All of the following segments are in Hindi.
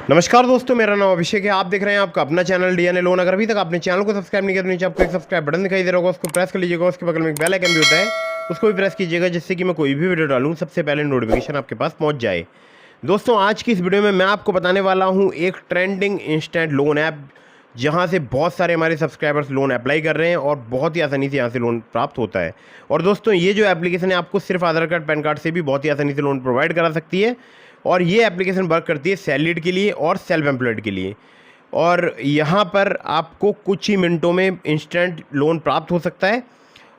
नमस्कार दोस्तों, मेरा नाम अभिषेक है। आप देख रहे हैं आपका अपना चैनल डीएनए लोन। अगर अभी तक आपने चैनल को सब्सक्राइब नहीं किया तो नीचे आपको एक सब्सक्राइब बटन दिखाई दे रहा होगा, उसको प्रेस कर लीजिएगा। उसके बगल में एक बेल आइकन भी होता है, उसको भी प्रेस कीजिएगा, जिससे कि मैं कोई भी वीडियो डालूँ सबसे पहले नोटिफिकेशन आपके पास पहुँच जाए। दोस्तों, आज की इस वीडियो में मैं आपको बताने वाला हूँ एक ट्रेंडिंग इंस्टेंट लोन ऐप, जहाँ से बहुत सारे हमारे सब्सक्राइबर्स लोन अप्लाई कर रहे हैं और बहुत ही आसानी से यहाँ से लोन प्राप्त होता है। और दोस्तों, ये जो एप्लीकेशन है आपको सिर्फ आधार कार्ड पैन कार्ड से भी बहुत ही आसानी से लोन प्रोवाइड करा सकती है। और ये एप्लीकेशन वर्क करती है सैलरीड के लिए और सेल्फ एम्प्लॉयड के लिए। और यहाँ पर आपको कुछ ही मिनटों में इंस्टेंट लोन प्राप्त हो सकता है।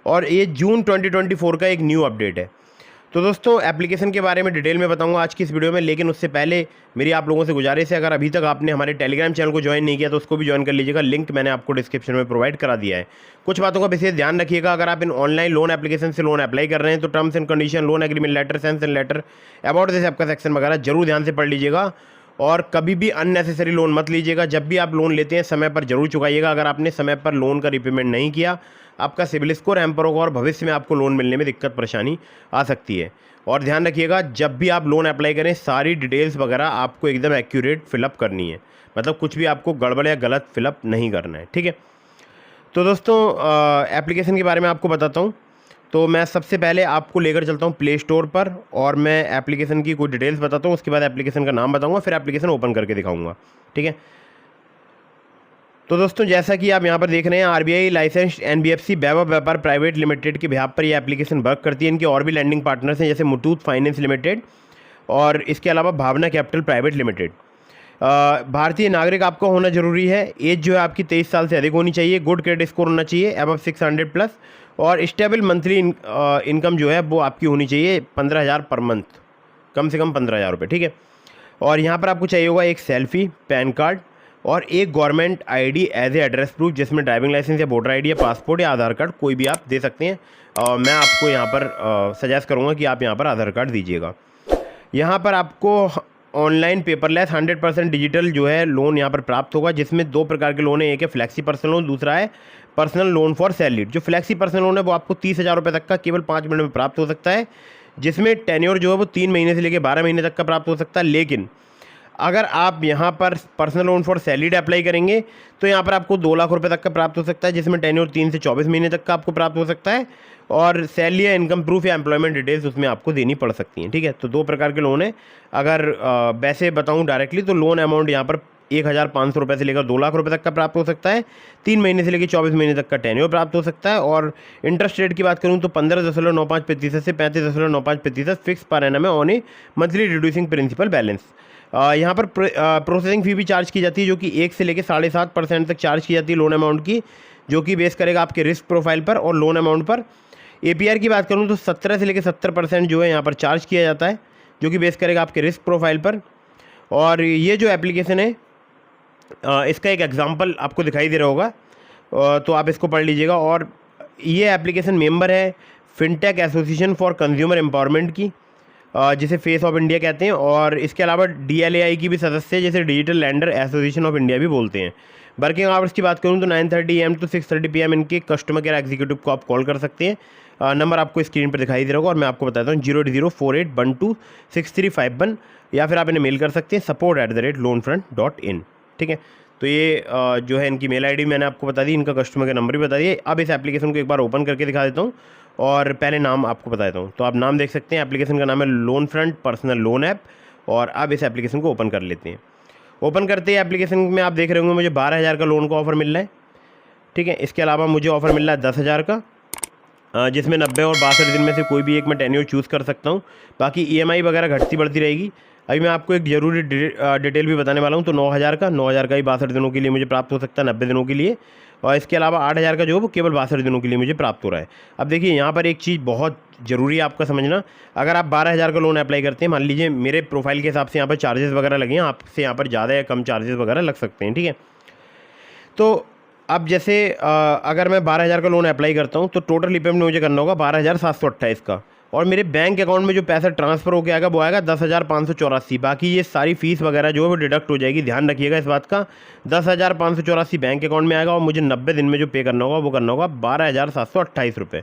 और ये जून 2024 का एक न्यू अपडेट है। तो दोस्तों, एप्लीकेशन के बारे में डिटेल में बताऊंगा आज की इस वीडियो में, लेकिन उससे पहले मेरी आप लोगों से गुजारिश है, अगर अभी तक आपने हमारे टेलीग्राम चैनल को ज्वाइन नहीं किया तो उसको भी ज्वाइन कर लीजिएगा। लिंक मैंने आपको डिस्क्रिप्शन में प्रोवाइड करा दिया है। कुछ बातों का विशेष ध्यान रखिएगा। अगर आप इन ऑनलाइन लोन एप्लीकेशन से लोन अप्लाई कर रहे हैं तो terms and condition, loan agreement letter, sanction letter, about this आपका सेक्शन वगैरह जरूर ध्यान से पढ़ लीजिएगा। और कभी भी अननेसेसरी लोन मत लीजिएगा। जब भी आप लोन लेते हैं समय पर जरूर चुकाइएगा। अगर आपने समय पर लोन का रिपेमेंट नहीं किया, आपका सिबिल स्कोर हैम्पर होगा और भविष्य में आपको लोन मिलने में दिक्कत परेशानी आ सकती है। और ध्यान रखिएगा, जब भी आप लोन अप्लाई करें सारी डिटेल्स वगैरह आपको एकदम एक्यूरेट फिलअप करनी है। मतलब कुछ भी आपको गड़बड़ या गलत फिलअप नहीं करना है, ठीक है। तो दोस्तों, एप्लीकेशन के बारे में आपको बताता हूँ। तो मैं सबसे पहले आपको लेकर चलता हूँ प्ले स्टोर पर और मैं एप्लीकेशन की कुछ डिटेल्स बताता हूँ। उसके बाद एप्लीकेशन का नाम बताऊँगा, फिर एप्लीकेशन ओपन करके दिखाऊँगा, ठीक है। तो दोस्तों, जैसा कि आप यहाँ पर देख रहे हैं, आरबीआई लाइसेंस्ड एनबीएफसी वैभव व्यापार प्राइवेट लिमिटेड के बिहाफ पर ये एप्लीकेशन वर्क करती है। इनके और भी लैंडिंग पार्टनर्स हैं, जैसे मुथूट फाइनेंस लिमिटेड और इसके अलावा भावना कैपिटल प्राइवेट लिमिटेड। भारतीय नागरिक आपका होना जरूरी है। एज जो है आपकी 23 साल से अधिक होनी चाहिए। गुड क्रेडिट स्कोर होना चाहिए अबव 600 प्लस। और स्टेबल मंथली इनकम जो है वो आपकी होनी चाहिए 15,000 पर मंथ, कम से कम 15,000 रुपये, ठीक है। और यहाँ पर आपको चाहिए होगा एक सेल्फी, पैन कार्ड और एक government ID as a address proof, जिसमें ड्राइविंग लाइसेंस या वोटर आईडी या पासपोर्ट या आधार कार्ड कोई भी आप दे सकते हैं। मैं आपको यहाँ पर सजेस्ट करूँगा कि आप यहाँ पर आधार कार्ड दीजिएगा। यहाँ पर आपको ऑनलाइन पेपरलेस 100% डिजिटल जो है लोन यहाँ पर प्राप्त होगा, जिसमें दो प्रकार के लोन है। एक है फ्लैक्सी पर्सनल लोन, दूसरा है पर्सनल लोन फॉर सैलरीड। जो फ्लैक्सी पर्सनल लोन है वो आपको 30,000 रुपये तक का केवल 5 मिनट में प्राप्त हो सकता है, जिसमें टेन्योर जो है वो 3 महीने से लेकर 12 महीने तक का प्राप्त हो सकता है। लेकिन अगर आप यहाँ पर personal loan for salaried apply करेंगे तो यहाँ पर आपको 2 लाख रुपए तक का प्राप्त हो सकता है, जिसमें टेन्योर 3 से 24 महीने तक का आपको प्राप्त हो सकता है। और सैलरी या इनकम प्रूफ या एम्प्लॉयमेंट डिटेल्स उसमें आपको देनी पड़ सकती हैं, ठीक है। तो दो प्रकार के लोन है। अगर वैसे बताऊँ डायरेक्टली तो लोन अमाउंट यहाँ पर 1,500 रुपये से लेकर 2 लाख रुपए तक का प्राप्त हो सकता है। 3 महीने से लेकर 24 महीने तक का टेन्योर प्राप्त हो सकता है। और इंटरेस्ट रेट की बात करूँ तो 15.95% से 35.95% फिक्स पर एनम है on a monthly reducing principal balance. यहाँ पर प्रोसेसिंग फ़ी भी चार्ज की जाती है, जो कि 1 से लेकर 7.5% तक चार्ज की जाती है लोन अमाउंट की, जो कि बेस करेगा आपके रिस्क प्रोफाइल पर और लोन अमाउंट पर। एपीआर की बात करूँ तो 17 से लेकर 70% जो है यहाँ पर चार्ज किया जाता है, जो कि बेस करेगा आपके रिस्क प्रोफाइल पर। और ये जो एप्लीकेशन है इसका एक एग्जांपल आपको दिखाई दे रहा होगा, तो आप इसको पढ़ लीजिएगा। और ये एप्लीकेशन मेंबर है fintech association for consumer empowerment की, जिसे फेस ऑफ इंडिया कहते हैं। और इसके अलावा डीएलएआई की भी सदस्य है, जिसे digital lander association of India भी बोलते हैं। वर्किंग आवर्स की बात करूँ तो 9:30 AM to 6:30 PM इनके कस्टमर केयर एग्जीक्यूटिव को आप कॉल कर सकते हैं। नंबर आपको स्क्रीन पर दिखाई दे रहा होगा और मैं आपको बताता हूँ 08048126351, या फिर आप इन्हें मेल कर सकते हैं support@loanfront.in, ठीक है। तो ये जो है इनकी मेल आईडी मैंने आपको बता दी, इनका कस्टमर का नंबर भी बता दिया। अब इस एप्लीकेशन को एक बार ओपन करके दिखा देता हूँ और पहले नाम आपको बता देता हूँ। तो आप नाम देख सकते हैं, एप्लीकेशन का नाम है loan front personal loan app. और अब इस एप्लीकेशन को ओपन कर लेते हैं। ओपन करते ही एप्लीकेशन में आप देख रहे होंगे मुझे 12,000 का लोन का ऑफर मिल रहा है, ठीक है। इसके अलावा मुझे ऑफर मिल रहा है 10,000 का, जिसमें 90 और 62 दिन में से कोई भी एक मैं टेन्योर चूज़ कर सकता हूँ। बाकी ईएमआई वगैरह घटती बढ़ती रहेगी। अभी मैं आपको एक जरूरी डिटेल भी बताने वाला हूँ। तो 9,000 का ही 62 दिनों के लिए मुझे प्राप्त हो सकता है, 90 दिनों के लिए। और इसके अलावा 8,000 का जो है वो केवल 62 दिनों के लिए मुझे प्राप्त हो रहा है। अब देखिए, यहाँ पर एक चीज़ बहुत ज़रूरी है आपका समझना। अगर आप 12,000 का लोन अप्लाई करते हैं, मान लीजिए मेरे प्रोफाइल के हिसाब से यहाँ पर चार्जेस वगैरह लगे हैं, आपसे यहाँ पर ज़्यादा या कम चार्जेस वगैरह लग सकते हैं, ठीक है। तो अब जैसे अगर मैं 12,000 का लोन अप्लाई करता हूँ तो टोटल रिपेमेंट मुझे करना होगा 12,728 का। और मेरे बैंक अकाउंट में जो पैसा ट्रांसफ़र होकर आएगा वो आएगा 10,584। बाकी ये सारी फीस वगैरह जो है वो डिडक्ट हो जाएगी। ध्यान रखिएगा इस बात का, 10,584 बैंक अकाउंट में आएगा और मुझे 90 दिन में जो पे करना होगा वो करना होगा 12,728 रुपये,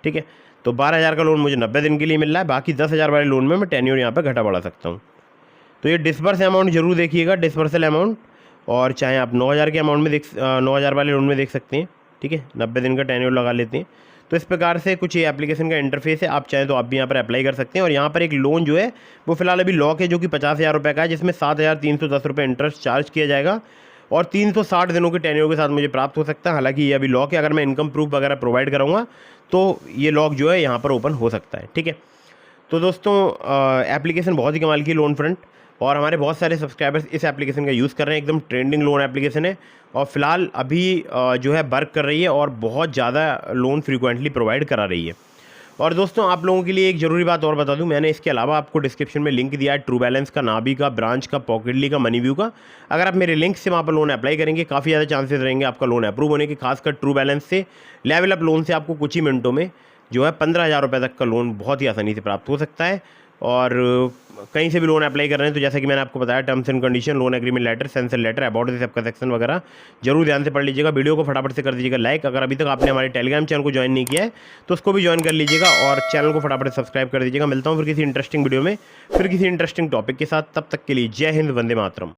ठीक है। तो 12,000 का लोन मुझे 90 दिन के लिए मिल रहा है। बाकी 10,000 वाले लोन में मैं टेन्योर यहाँ पर घटा बढ़ा सकता हूँ। तो ये डिस्बर्स अमाउंट जरूर देखिएगा, डिस्बर्सल अमाउंट, और चाहे आप 9,000 के अमाउंट में 9,000 वाले लोन में देख सकते हैं, ठीक है। 90 दिन का टेन्योर लगा लेते हैं। तो इस प्रकार से कुछ ये एप्लीकेशन का इंटरफेस है, आप चाहें तो आप भी यहाँ पर अप्लाई कर सकते हैं। और यहाँ पर एक लोन जो है वो फिलहाल अभी लॉक है, जो कि 50,000 रुपये का है, जिसमें 7,310 रुपये इंटरेस्ट चार्ज किया जाएगा और 360 दिनों के टेन्योर के साथ मुझे प्राप्त हो सकता है। हालांकि ये अभी लॉक है, अगर मैं इनकम प्रूफ वगैरह प्रोवाइड कराऊंगा तो ये लॉक जो है यहाँ पर ओपन हो सकता है, ठीक है। तो दोस्तों एप्लीकेशन बहुत ही कमाल की लोन फ्रंट, और हमारे बहुत सारे सब्सक्राइबर्स इस एप्लीकेशन का यूज़ कर रहे हैं। एकदम ट्रेंडिंग लोन एप्लीकेशन है और फिलहाल अभी जो है वर्क कर रही है और बहुत ज़्यादा लोन फ्रीक्वेंटली प्रोवाइड करा रही है। और दोस्तों आप लोगों के लिए एक ज़रूरी बात और बता दूं, मैंने इसके अलावा आपको डिस्क्रिप्शन में लिंक दिया है ट्रू बैलेंस का, नाबी का, ब्रांच का, पॉकेटली का, मनीव्यू का। अगर आप मेरे लिंक से वहाँ पर लोन अप्लाई करेंगे काफ़ी ज़्यादा चांसेस रहेंगे आपका लोन अप्रूव होने के। खासकर ट्रू बैलेंस से लेवल अप लोन से आपको कुछ ही मिनटों में जो है 15,000 रुपये तक का लोन बहुत ही आसानी से प्राप्त हो सकता है। और कहीं से भी लोन अप्लाई कर रहे हैं तो जैसा कि मैंने आपको बताया, terms and condition, loan agreement letter, sanction letter, about this सबका सेक्शन वगैरह जरूर ध्यान से पढ़ लीजिएगा। वीडियो को फटाफट से कर दीजिएगा लाइक। अगर अभी तक आपने हमारे टेलीग्राम चैनल को ज्वाइन नहीं किया है तो उसको भी ज्वाइन कर लीजिएगा और चैनल को फटाफट से सब्सक्राइब कर दीजिएगा। मिलता हूँ फिर किसी इंटरेस्टिंग वीडियो में, फिर किसी इंटरेस्टिंग टॉपिक के साथ। तब तक के लिए जय हिंद, वंदे मातरम।